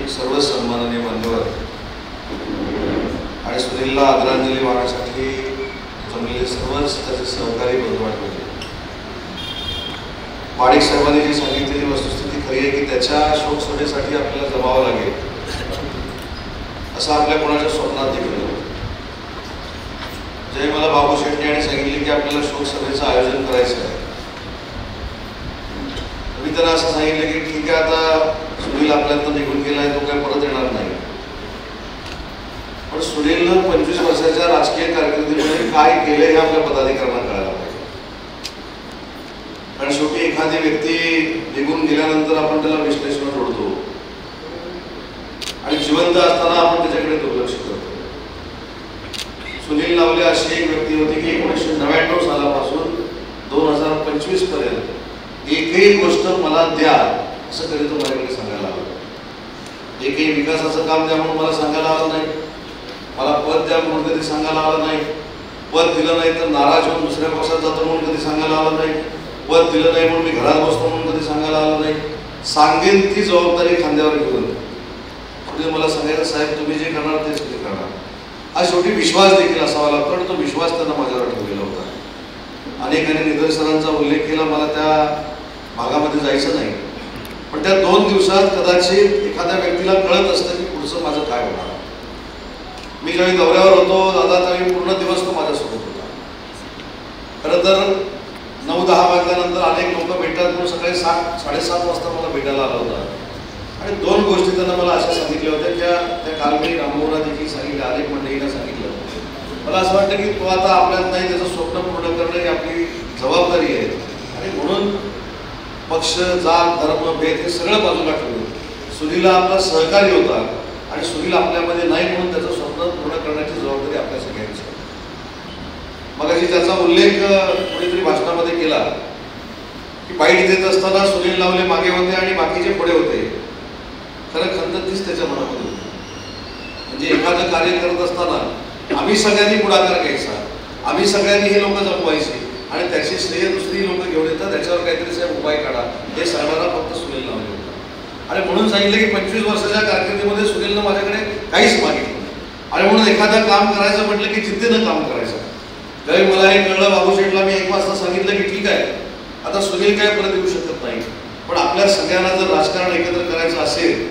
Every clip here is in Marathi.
सर्व सन्माननीय मान्यवर आणि सुनीलला आदरांजली वाहण्यासाठी जमलेले सर्वच त्याचे सहकारी बंधू आणि माडिक साहेबांनी जी सांगितलेली वस्तुस्थिती खरी आहे की त्याच्या शोक सभेसाठी आपल्याला जमावं लागेल असं आपल्या कोणाच्या स्वप्नात देखील नव्हतं. जे मला बाबू शेट्टी यांनी सांगितले की आपल्याला शोक सभेचं आयोजन करायचं आहे, मी त्यांना असं सांगितलं की ठीक आहे, आता सुनील आपल्यातनं निघून गेलाय, तो काय परत येणार नाही. पण सुनीलनं 25 वर्षाच्या राजकीय कारकिर्दीमध्ये काय केलं हे आपल्या पदाधिकाऱ्यांना कळायला पाहिजे. कारण शेवटी एखादी व्यक्ती निघून गेल्यानंतर आपण त्याला विश्लेषण जोडतो आणि जिवंत असताना आपण त्याच्याकडे दुर्लक्ष करतो. सुनील नावले अशी एक व्यक्ती होती की 1999 सालापासून 2025 पर्यंत एकही गोष्ट मला द्या असं कधी तो माझ्याकडे सांगायला आलं. एकही विकासाचं काम द्या म्हणून मला सांगायला आलं नाही, मला पद द्या म्हणून कधी सांगायला आलं नाही, पद दिलं नाही तर नाराज होऊन दुसऱ्या पक्षात जातो म्हणून कधी सांगायला आलं नाही, पद दिलं नाही म्हणून मी घरात बसतो म्हणून कधी सांगायला आलं नाही. सांगेन ती जबाबदारी खांद्यावर घेऊन पुढे मला सांगायचं, साहेब तुम्ही जे करणार तेच तुम्ही करणार. हा शेवटी विश्वास देखील असावा लागतो आणि तो विश्वास त्यांना माझ्यावर ठेवलेला होता. अनेकांनी निदर्शनांचा उल्लेख केला, मला त्या भागामध्ये जायचं नाही, पण त्या 2 दिवसात कदाचित एखाद्या व्यक्तीला कळत असतं की पुढचं माझं काय होणार. मी ज्यावेळी दौऱ्यावर होतो दादा त्यावेळी पूर्ण दिवस तो माझ्यासोबत होता. खरं तर 9-10 वाजल्यानंतर अनेक लोक भेटतात म्हणून सकाळी 7-7:30 वाजता मला भेटायला आला होता आणि 2 गोष्टी त्यांना मला अशा सांगितल्या होत्या त्या काल मी रामभाऊला देखील सांगितलं, अनेक मंडळींना सांगितलं. मला असं वाटतं की तो आता आपल्यात नाही, त्याचं स्वप्न पूर्ण करणं ही आपली जबाबदारी आहे आणि म्हणून पक्ष, जात, धर्म, भेद हे सगळं बाजूला ठेवून सुनीलला आपला सहकारी होता आणि सुनील आपल्यामध्ये नाही म्हणून त्याचं स्वप्न पूर्ण करण्याची जबाबदारी आपल्या सगळ्यांची. मगाशी त्याचा उल्लेख कोणीतरी भाषणामध्ये केला की बाईट देत असताना सुनील नावले मागे होते आणि बाकीचे पुढे होते. खरं खंत तीच त्याच्या मनामध्ये होती. म्हणजे एखादं कार्य करत असताना आम्ही सगळ्यांनी पुढाकार घ्यायचा, आम्ही सगळ्यांनी हे लोक जमवायचे आणि त्याची श्रेय दुसरी लोक घेऊन येतात, त्याच्यावर काहीतरी साहेब उपाय काढा हे सांगणारा फक्त सुनील नावले होता. आणि म्हणून सांगितलं की 25 वर्षाच्या कारकिर्दीमध्ये सुनीलनं माझ्याकडे काहीच मागितलं आणि म्हणून एखादं काम करायचं म्हटलं की जिद्दीनं काम करायचं. ज्यावेळी मला हे कळलं, बाबू शेठला मी 1 वाजता सांगितलं की ठीक आहे, आता सुनील काय परत येऊ शकत नाही, पण आपल्या सगळ्यांना जर राजकारण एकत्र करायचं असेल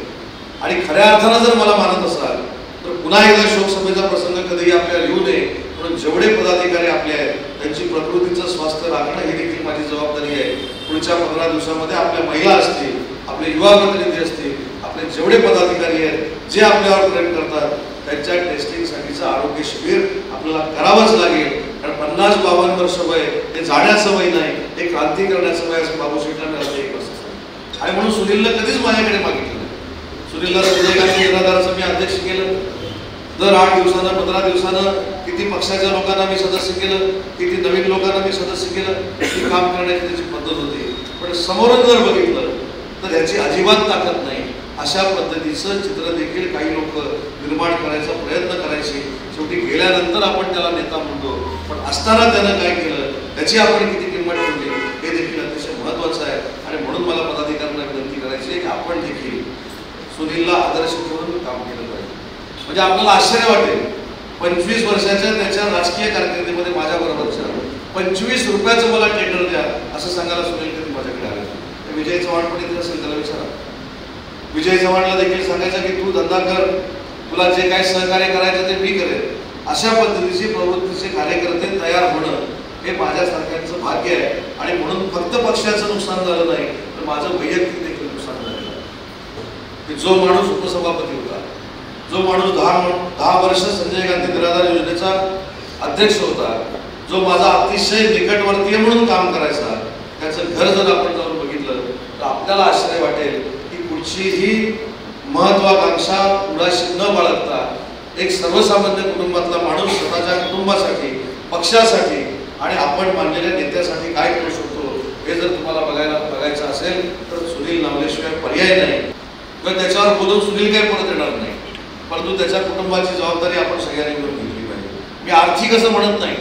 आणि खऱ्या अर्थानं जर मला मानत असाल तर पुन्हा एकदा शोकसभेचा प्रसंग कधीही आपल्याला येऊ नये म्हणून जेवढे पदाधिकारी आपले आहेत त्यांची प्रकृतीचं स्वास्थ्य राखणं ही देखील माझी जबाबदारी आहे. पुढच्या 15 दिवसामध्ये आपल्या महिला असतील, आपले युवा प्रतिनिधी असतील, आपले जेवढे पदाधिकारी आहेत जे आपल्यावर प्रेम करतात त्यांच्या टेस्टिंगसाठीचं आरोग्य शिबिर आपल्याला करावंच लागेल. कारण 50-52 वर्ष वय हे जाण्याचं वय नाही, हे क्रांती करण्याचं वय असं बाबू शेठला मिळालं 1 वर्ष आणि म्हणून सुनीलनं कधीच माझ्याकडे मागितलं नाही. सुनीलला सोनिया गांधी निराधाराचं मी अध्यक्ष केलं, दर 8 दिवसानं 15 दिवसानं किती पक्षाच्या लोकांना मी सदस्य केलं, किती नवीन लोकांना मी सदस्य केलं, किती काम करण्याची त्याची पद्धत होती. पण समोरून जर बघितलं तर याची अजिबात ताकद नाही. अशा पद्धतीचं चित्र देखील काही लोक निर्माण करायचा प्रयत्न करायचे. शेवटी गेल्यानंतर आपण त्याला नेता म्हणतो, पण असताना त्यानं काय केलं त्याची आपण किती किंमत ठेवली हे देखील अतिशय महत्त्वाचं आहे. आणि म्हणून मला पदाधिकाऱ्यांना विनंती करायची आहे की आपण देखील सुनीलला आदर्श ठेवून काम केलं पाहिजे. म्हणजे आपल्याला आश्चर्य वाटेल, 25 वर्षाच्या त्याच्या राजकीय कारकिर्दीमध्ये माझ्याबरोबरच्या 25 रुपयाचं मला टेंडर द्या असं सांगायला सुनील कधी माझ्याकडे आले. विजय चव्हाण पण इथे असेल, त्याला विचारा. विजय चव्हाणला देखील सांगायचं की तू धंदा कर, तुला जे काही सहकार्य करायचं ते मी करेन. अशा पद्धतीचे प्रवृत्तीचे कार्यकर्ते तयार होणं हे माझ्यासारख्यांचं भाग्य आहे. आणि म्हणून फक्त पक्षाचं नुकसान झालं नाही तर माझं वैयक्तिक देखील नुकसान झालेलं आहे. की जो माणूस उपसभापती होता, जो माणूस 10 वर्ष संजय गांधी निराधार योजनेचा अध्यक्ष होता, जो माझा अतिशय निकटवर्तीय म्हणून काम करायचा, त्याचं घर जर आपण जाऊन बघितलं तर आपल्याला आश्चर्य वाटेल की कुठचीही महत्वाकांक्षा उडाशी न बाळगता एक सर्वसामान्य कुटुंबातला माणूस स्वतःच्या कुटुंबासाठी, पक्षासाठी आणि आपण मानलेल्या नेत्यासाठी काय करू शकतो हे जर तुम्हाला बघायचं असेल तर सुनील नावलेशिवाय पर्याय नाही. किंवा त्याच्यावर बोलून सुनील काही परत येणार नाही, परंतु त्याच्या कुटुंबाची जबाबदारी आपण सगळ्यांनी मिळून घेतली पाहिजे. मी आर्थिक असं म्हणत नाही,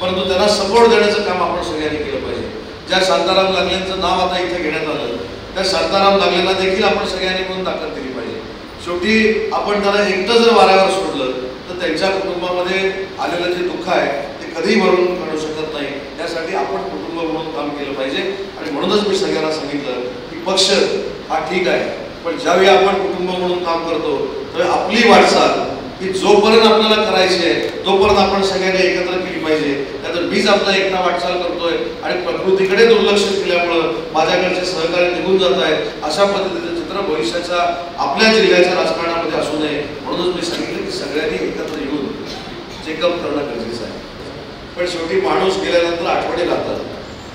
परंतु त्यांना सपोर्ट देण्याचं काम आपण सगळ्यांनी केलं पाहिजे. ज्या शांताराम लागलेंचं नाव आता इथे घेण्यात आलं त्या शांताराम लागलेंना देखील आपण सगळ्यांनी मिळून ताकद दिली पाहिजे. शेवटी आपण त्याला एकटं जर वाऱ्यावर सोडलं तर त्यांच्या कुटुंबामध्ये आलेलं जे दुःख आहे ते कधीही भरून काढू शकत नाही. त्यासाठी आपण कुटुंब म्हणून काम केलं पाहिजे. आणि म्हणूनच मी सगळ्यांना सांगितलं की पक्ष हा ठीक आहे, पण ज्यावेळी आपण कुटुंब म्हणून काम करतो तर आपली वाटचाल की जोपर्यंत आपल्याला करायची आहे तोपर्यंत आपण सगळ्यांनी एकत्र केली पाहिजे. त्यातून मीच आपला एकटा वाटचाल करतोय आणि प्रकृतीकडे दुर्लक्ष केल्यामुळं माझ्याकडचे सहकार्य निघून जात आहेत, अशा पद्धतीचं चित्र भविष्याच्या आपल्या जिल्ह्याच्या राजकारणामध्ये असू नये. म्हणूनच मी सांगितलं की सगळ्यांनी एकत्र येऊन चेकअप करणं गरजेचं आहे. पण शेवटी माणूस गेल्यानंतर आठवणी राहतात,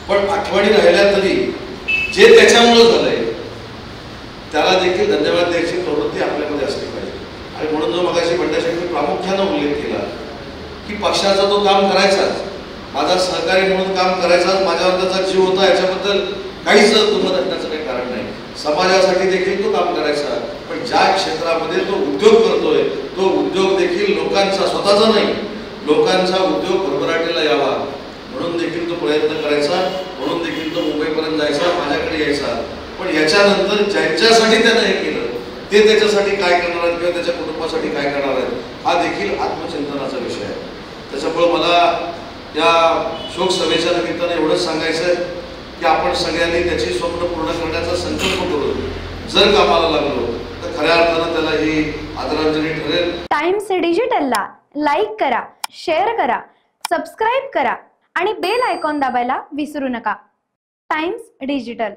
पण आठवणी राहिल्या तरी जे त्याच्यामुळं झालंय त्याला देखील धन्यवाद द्यायची प्रवृत्ती आपल्यामध्ये असली पाहिजे. आणि म्हणून जो मगाशी बंड्यासाठी प्रामुख्यानं उल्लेख केला की पक्षाचा तो काम करायचाच, माझा सहकारी म्हणून काम करायचाच, माझ्यावर त्याचा जीव होता, याच्याबद्दल काहीच दुमत असण्याचं काही कारण नाही. समाजासाठी देखील तो काम करायचा, पण ज्या क्षेत्रामध्ये तो उद्योग करतोय तो उद्योग देखील लोकांचा स्वतःचा नाही, लोकांचा उद्योग भरभराटीला यावा म्हणून देखील तो प्रयत्न करायचा. म्हणून देखील तो मुंबईपर्यंत जायचा, माझ्याकडे यायचा. पण याच्यानंतर ज्यांच्यासाठी त्यानं हे केलं ते त्याच्यासाठी काय करणार आहेत किंवा त्याच्या कुटुंबासाठी काय करणार आहेत हा देखील आत्मचिंतनाचा विषय आहे. त्याच्यामुळं मला या शोक सभेच्या निमित्ताने एवढंच सांगायचं आहे की आपण सगळ्यांनी त्याची स्वप्न पूर्ण करण्याचा संकल्प करून जर कामाला लागलो तर खऱ्या अर्थानं त्याला ही आदरांजली ठरेल. टाइम्स डिजिटलला लाईक करा, शेअर करा, सबस्क्राईब करा आणि बेल आयकॉन दाबायला विसरू नका. Times digital.